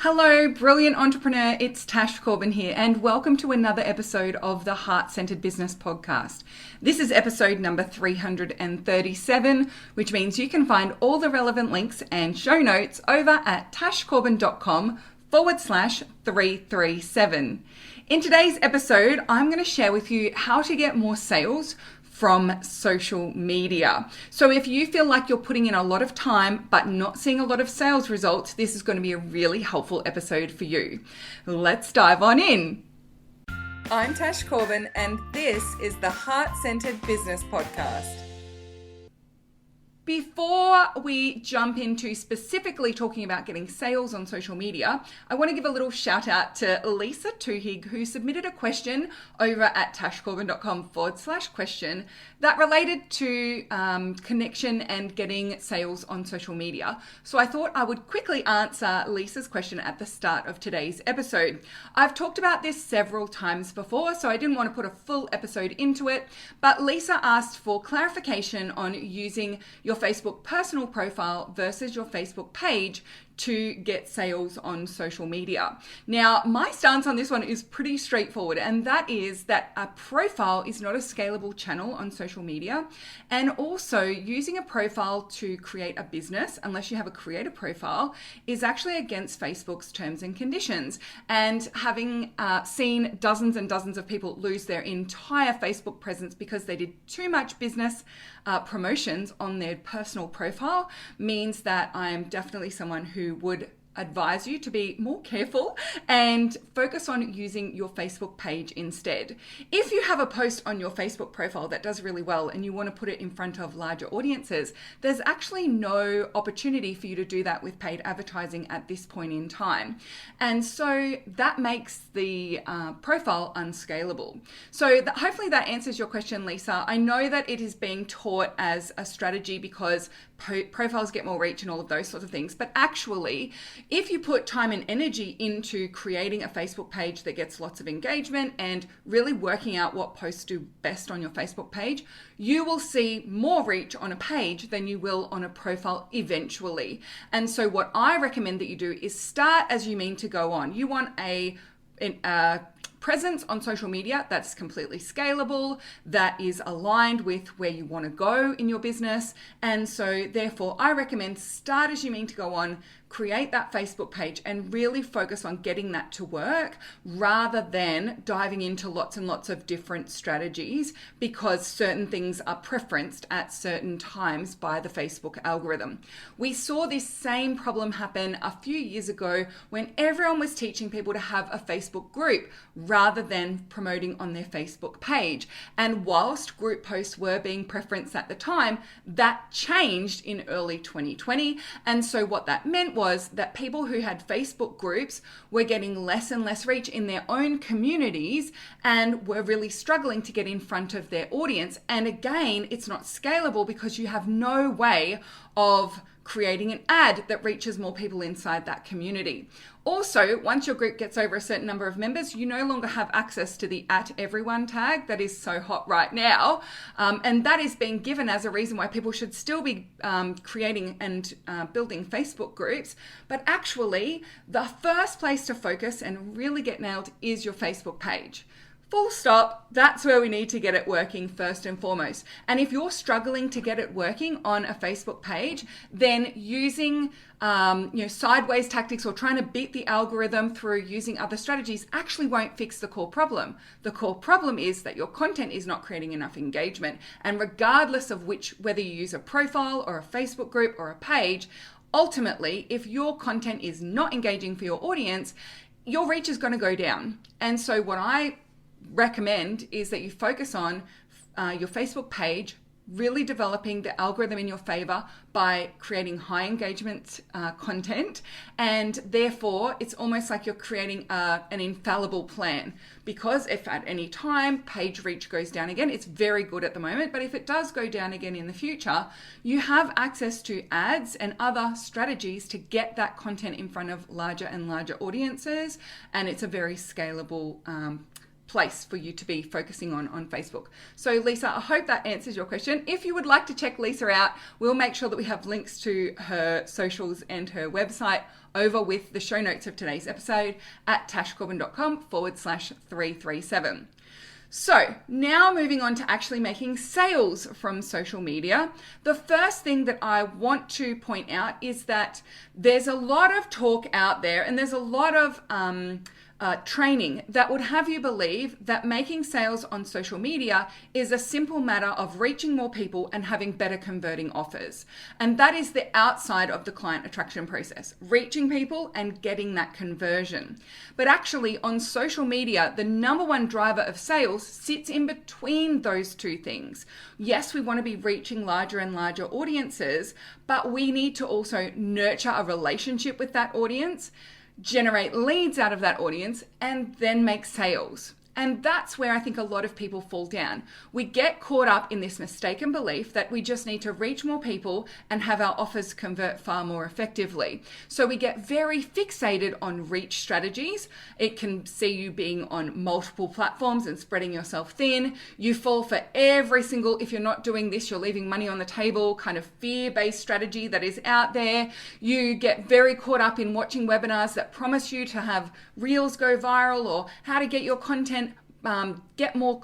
Hello, brilliant entrepreneur. It's Tash Corbin here, and welcome to another episode of the Heart-Centered Business Podcast. This is episode number 337, which means you can find all the relevant links and show notes over at tashcorbin.com/337. In today's episode, I'm going to share with you how to get more sales from social media. So if you feel like you're putting in a lot of time but not seeing a lot of sales results, this is going to be a really helpful episode for you. Let's dive on in. I'm Tash Corbin, and this is the Heart-Centered Business Podcast. Before we jump into specifically talking about getting sales on social media, I want to give a little shout out to Lisa Tuhig, who submitted a question over at tashcorbin.com/question that related to connection and getting sales on social media. So I thought I would quickly answer Lisa's question at the start of today's episode. I've talked about this several times before, so I didn't want to put a full episode into it, but Lisa asked for clarification on using your Facebook personal profile versus your Facebook page to get sales on social media. Now, my stance on this one is pretty straightforward, and that is that a profile is not a scalable channel on social media. And also, using a profile to create a business, unless you have a creator profile, is actually against Facebook's terms and conditions. And having seen dozens and dozens of people lose their entire Facebook presence because they did too much business promotions on their personal profile means that I am definitely someone who would advise you to be more careful and focus on using your Facebook page instead. If you have a post on your Facebook profile that does really well and you want to put it in front of larger audiences, there's actually no opportunity for you to do that with paid advertising at this point in time. And so that makes the profile unscalable. So hopefully that answers your question, Lisa. I know that it is being taught as a strategy because profiles get more reach and all of those sorts of things. But actually, if you put time and energy into creating a Facebook page that gets lots of engagement and really working out what posts do best on your Facebook page, you will see more reach on a page than you will on a profile eventually. And so what I recommend that you do is start as you mean to go on. You want a presence on social media that's completely scalable, that is aligned with where you want to go in your business. And so therefore, I recommend start as you mean to go on, create that Facebook page and really focus on getting that to work rather than diving into lots and lots of different strategies because certain things are preferenced at certain times by the Facebook algorithm. We saw this same problem happen a few years ago when everyone was teaching people to have a Facebook group rather than promoting on their Facebook page. And whilst group posts were being preferenced at the time, that changed in early 2020. And so what that meant was that people who had Facebook groups were getting less and less reach in their own communities and were really struggling to get in front of their audience. And again, it's not scalable because you have no way of creating an ad that reaches more people inside that community. Also, once your group gets over a certain number of members, you no longer have access to the @everyone tag that is so hot right now. And that is being given as a reason why people should still be creating and building Facebook groups. But actually, the first place to focus and really get nailed is your Facebook page. Full stop. That's where we need to get it working first and foremost. And if you're struggling to get it working on a Facebook page, then using sideways tactics or trying to beat the algorithm through using other strategies actually won't fix the core problem. The core problem is that your content is not creating enough engagement. And regardless of whether you use a profile or a Facebook group or a page, ultimately, if your content is not engaging for your audience, your reach is going to go down. And so what I recommend is that you focus on your Facebook page, really developing the algorithm in your favor by creating high engagement content. And therefore, it's almost like you're creating an infallible plan, because if at any time page reach goes down again, it's very good at the moment, but if it does go down again in the future, you have access to ads and other strategies to get that content in front of larger and larger audiences. And it's a very scalable place for you to be focusing on Facebook. So Lisa, I hope that answers your question. If you would like to check Lisa out, we'll make sure that we have links to her socials and her website over with the show notes of today's episode at tashcorbin.com/337. So now moving on to actually making sales from social media. The first thing that I want to point out is that there's a lot of talk out there and there's a lot of training that would have you believe that making sales on social media is a simple matter of reaching more people and having better converting offers. And that is the outside of the client attraction process, reaching people and getting that conversion. But actually on social media, the number one driver of sales sits in between those two things. Yes, we want to be reaching larger and larger audiences, but we need to also nurture a relationship with that audience, generate leads out of that audience, and then make sales. And that's where I think a lot of people fall down. We get caught up in this mistaken belief that we just need to reach more people and have our offers convert far more effectively. So we get very fixated on reach strategies. It can see you being on multiple platforms and spreading yourself thin. You fall for every single, if you're not doing this, you're leaving money on the table, kind of fear-based strategy that is out there. You get very caught up in watching webinars that promise you to have reels go viral or how to get your content get more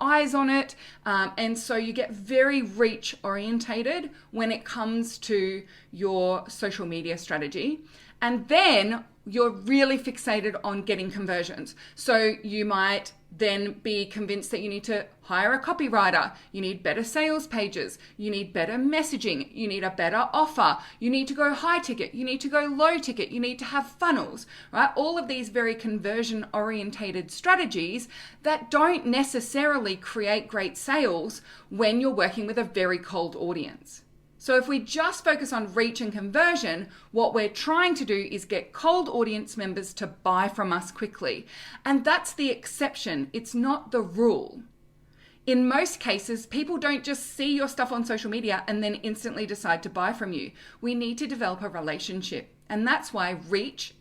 eyes on it, and so you get very reach orientated when it comes to your social media strategy, and then you're really fixated on getting conversions. So you might then be convinced that you need to hire a copywriter, you need better sales pages, you need better messaging, you need a better offer, you need to go high ticket, you need to go low ticket, you need to have funnels, right? All of these very conversion orientated strategies that don't necessarily create great sales when you're working with a very cold audience. So if we just focus on reach and conversion, what we're trying to do is get cold audience members to buy from us quickly. And that's the exception. It's not the rule. In most cases, people don't just see your stuff on social media and then instantly decide to buy from you. We need to develop a relationship. And that's why reach,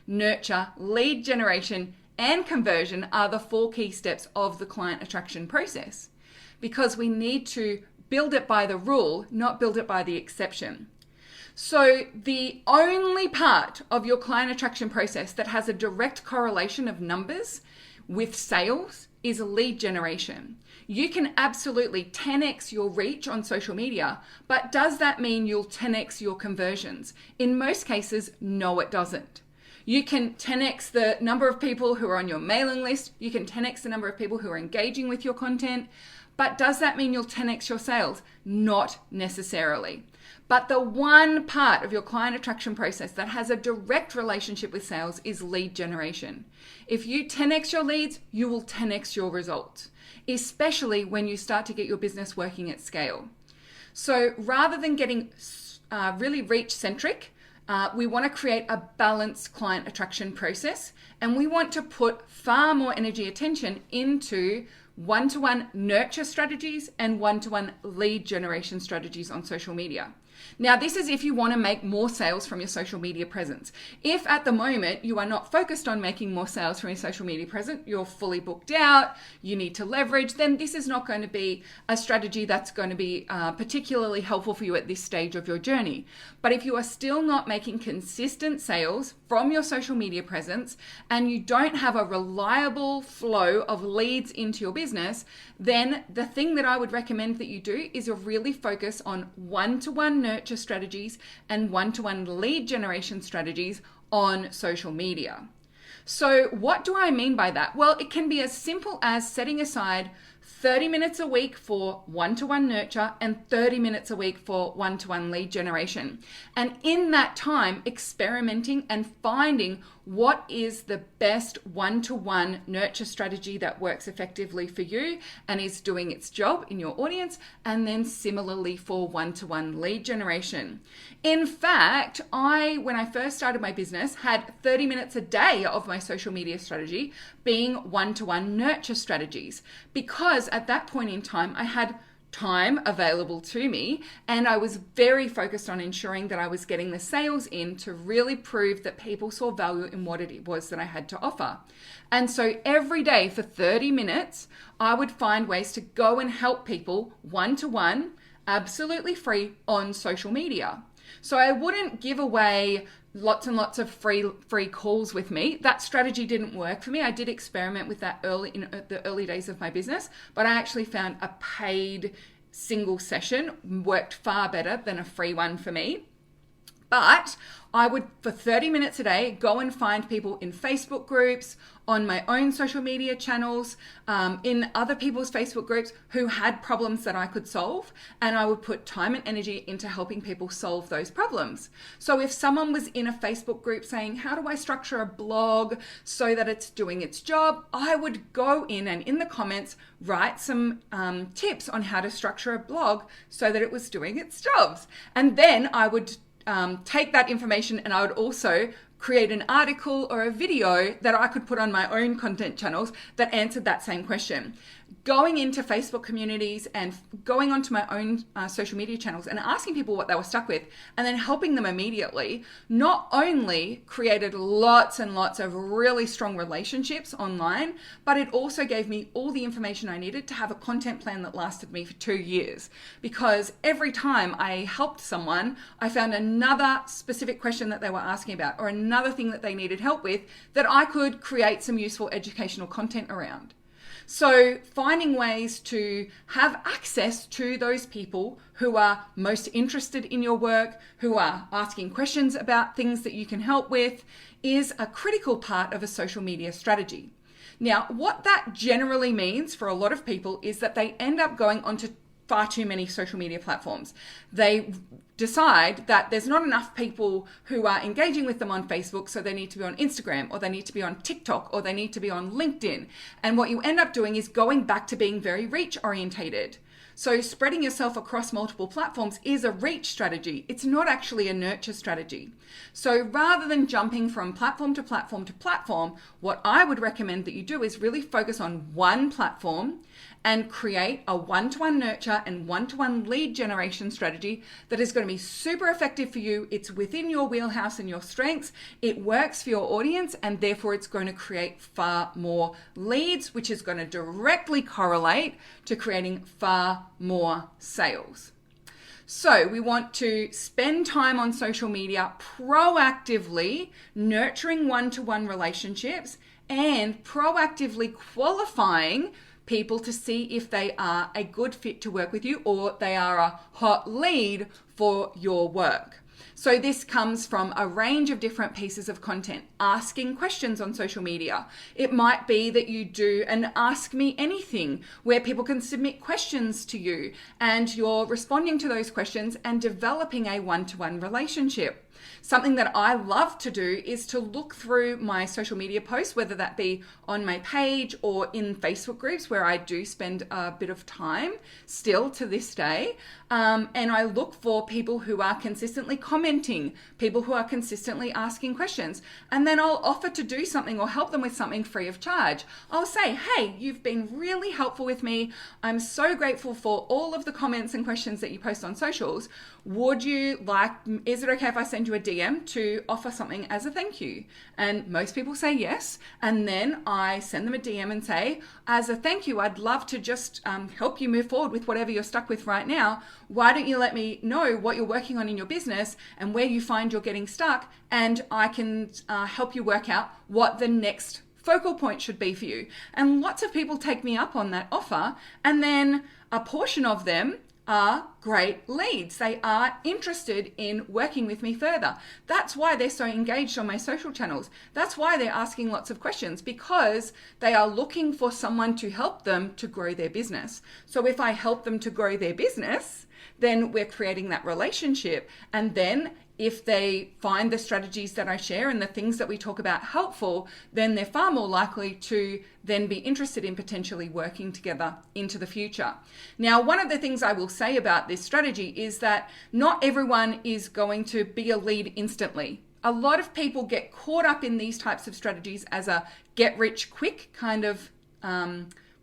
nurture, lead generation, and conversion are the 4 key steps of the client attraction process. Because we need to build it by the rule, not build it by the exception. So the only part of your client attraction process that has a direct correlation of numbers with sales is lead generation. You can absolutely 10x your reach on social media, but does that mean you'll 10x your conversions? In most cases, no, it doesn't. You can 10x the number of people who are on your mailing list. You can 10x the number of people who are engaging with your content. But does that mean you'll 10x your sales? Not necessarily. But the one part of your client attraction process that has a direct relationship with sales is lead generation. If you 10x your leads, you will 10x your results, especially when you start to get your business working at scale. So rather than getting really reach-centric, we want to create a balanced client attraction process, and we want to put far more energy attention into one-to-one nurture strategies and one-to-one lead generation strategies on social media. Now, this is if you want to make more sales from your social media presence. If at the moment you are not focused on making more sales from your social media presence, you're fully booked out, you need to leverage, then this is not going to be a strategy that's going to be particularly helpful for you at this stage of your journey. But if you are still not making consistent sales from your social media presence and you don't have a reliable flow of leads into your business, then the thing that I would recommend that you do is really focus on one-to-one nurture strategies and one-to-one lead generation strategies on social media. So what do I mean by that? Well, it can be as simple as setting aside 30 minutes a week for one-to-one nurture and 30 minutes a week for one-to-one lead generation. And in that time, experimenting and finding what is the best one-to-one nurture strategy that works effectively for you and is doing its job in your audience, and then similarly for one-to-one lead generation. In fact, when I first started my business, had 30 minutes a day of my social media strategy being one-to-one nurture strategies, because at that point in time, I had time available to me, and I was very focused on ensuring that I was getting the sales in to really prove that people saw value in what it was that I had to offer. And so every day for 30 minutes, I would find ways to go and help people one-to-one, absolutely free on social media. So I wouldn't give away lots and lots of free calls with me. That strategy didn't work for me. I did experiment with that in the early days of my business, but I actually found a paid single session worked far better than a free one for me. But I would, for 30 minutes a day, go and find people in Facebook groups, on my own social media channels, in other people's Facebook groups who had problems that I could solve. And I would put time and energy into helping people solve those problems. So if someone was in a Facebook group saying, how do I structure a blog so that it's doing its job? I would go in and in the comments, write some tips on how to structure a blog so that it was doing its jobs. And then I would take that information and I would also create an article or a video that I could put on my own content channels that answered that same question. Going into Facebook communities and going onto my own social media channels and asking people what they were stuck with and then helping them immediately not only created lots and lots of really strong relationships online, but it also gave me all the information I needed to have a content plan that lasted me for 2 years. Because every time I helped someone, I found another specific question that they were asking about or another thing that they needed help with that I could create some useful educational content around. So finding ways to have access to those people who are most interested in your work, who are asking questions about things that you can help with, is a critical part of a social media strategy. Now, what that generally means for a lot of people is that they end up going onto far too many social media platforms. They decide that there's not enough people who are engaging with them on Facebook, so they need to be on Instagram, or they need to be on TikTok, or they need to be on LinkedIn. And what you end up doing is going back to being very reach orientated. So spreading yourself across multiple platforms is a reach strategy. It's not actually a nurture strategy. So rather than jumping from platform to platform to platform, what I would recommend that you do is really focus on one platform and create a one-to-one nurture and one-to-one lead generation strategy that is going to be super effective for you. It's within your wheelhouse and your strengths. It works for your audience, and therefore it's going to create far more leads, which is going to directly correlate to creating far more sales. So we want to spend time on social media proactively nurturing one-to-one relationships and proactively qualifying people to see if they are a good fit to work with you or they are a hot lead for your work. So this comes from a range of different pieces of content, asking questions on social media. It might be that you do an Ask Me Anything where people can submit questions to you and you're responding to those questions and developing a one-to-one relationship. Something that I love to do is to look through my social media posts, whether that be on my page or in Facebook groups where I do spend a bit of time still to this day. And I look for people who are consistently commenting, people who are consistently asking questions. And then I'll offer to do something or help them with something free of charge. I'll say, hey, you've been really helpful with me. I'm so grateful for all of the comments and questions that you post on socials. Is it okay if I send you a DM to offer something as a thank you? And most people say yes. And then I send them a DM and say, as a thank you, I'd love to just help you move forward with whatever you're stuck with right now. Why don't you let me know what you're working on in your business and where you find you're getting stuck, and I can help you work out what the next focal point should be for you. And lots of people take me up on that offer, and then a portion of them are great leads. They are interested in working with me further. That's why they're so engaged on my social channels. That's why they're asking lots of questions, because they are looking for someone to help them to grow their business. So if I help them to grow their business, then we're creating that relationship. And then if they find the strategies that I share and the things that we talk about helpful, then they're far more likely to then be interested in potentially working together into the future. Now, one of the things I will say about this strategy is that not everyone is going to be a lead instantly. A lot of people get caught up in these types of strategies as a get rich quick kind of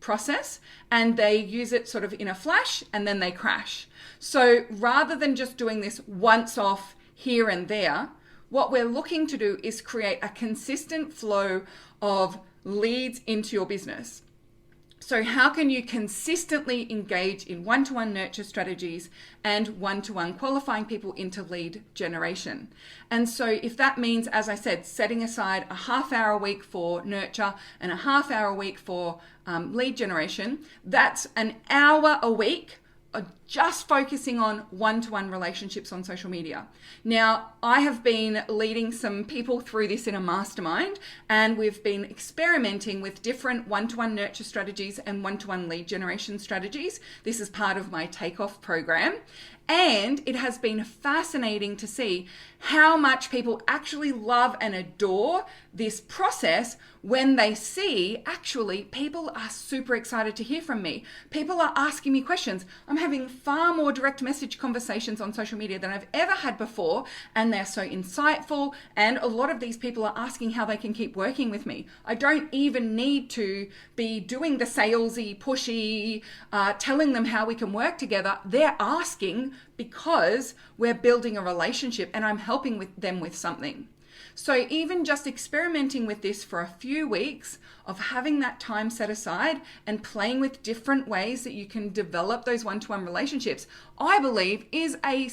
process and they use it sort of in a flash and then they crash. So rather than just doing this once off here and there, what we're looking to do is create a consistent flow of leads into your business. So how can you consistently engage in one-to-one nurture strategies and one-to-one qualifying people into lead generation? And so if that means, as I said, setting aside a half hour a week for nurture and a half hour a week for lead generation, that's an hour a week just focusing on one-to-one relationships on social media. Now, I have been leading some people through this in a mastermind, and we've been experimenting with different one-to-one nurture strategies and one-to-one lead generation strategies. This is part of my takeoff program. And it has been fascinating to see how much people actually love and adore this process when they see actually people are super excited to hear from me. People are asking me questions. I'm having far more direct message conversations on social media than I've ever had before, and they're so insightful. And a lot of these people are asking how they can keep working with me. I don't even need to be doing the salesy, pushy, telling them how we can work together. They're asking because we're building a relationship and I'm helping them with something. So even just experimenting with this for a few weeks of having that time set aside and playing with different ways that you can develop those one-to-one relationships, I believe is a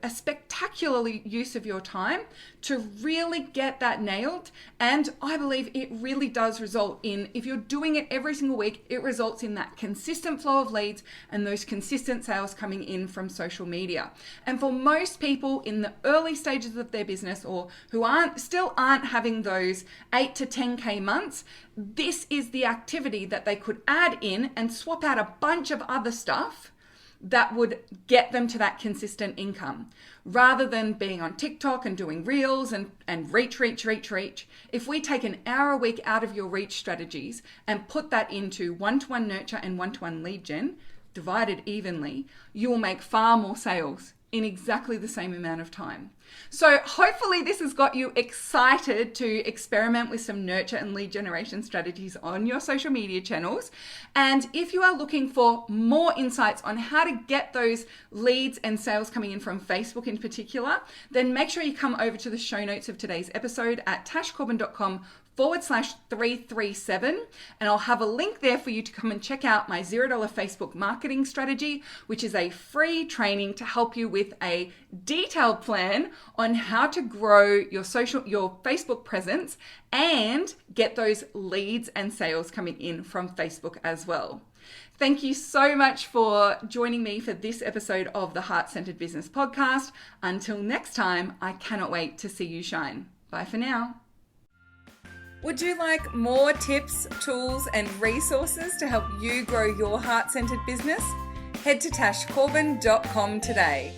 spectacular use of your time to really get that nailed. And I believe it really does result in, if you're doing it every single week, it results in that consistent flow of leads and those consistent sales coming in from social media. And for most people in the early stages of their business, or who still aren't having those 8 to 10K months, this is the activity that they could add in and swap out a bunch of other stuff that would get them to that consistent income, rather than being on TikTok and doing reels and reach. If we take an hour a week out of your reach strategies and put that into one-to-one nurture and one-to-one lead gen, divided evenly, you will make far more sales in exactly the same amount of time. So hopefully this has got you excited to experiment with some nurture and lead generation strategies on your social media channels. And if you are looking for more insights on how to get those leads and sales coming in from Facebook in particular, then make sure you come over to the show notes of today's episode at tashcorbin.com/337, and I'll have a link there for you to come and check out my $0 Facebook marketing strategy, which is a free training to help you with a detailed plan on how to grow your Facebook presence and get those leads and sales coming in from Facebook as well. Thank you so much for joining me for this episode of the Heart-Centered Business Podcast. Until next time, I cannot wait to see you shine. Bye for now. Would you like more tips, tools, and resources to help you grow your heart-centered business? Head to tashcorbin.com today.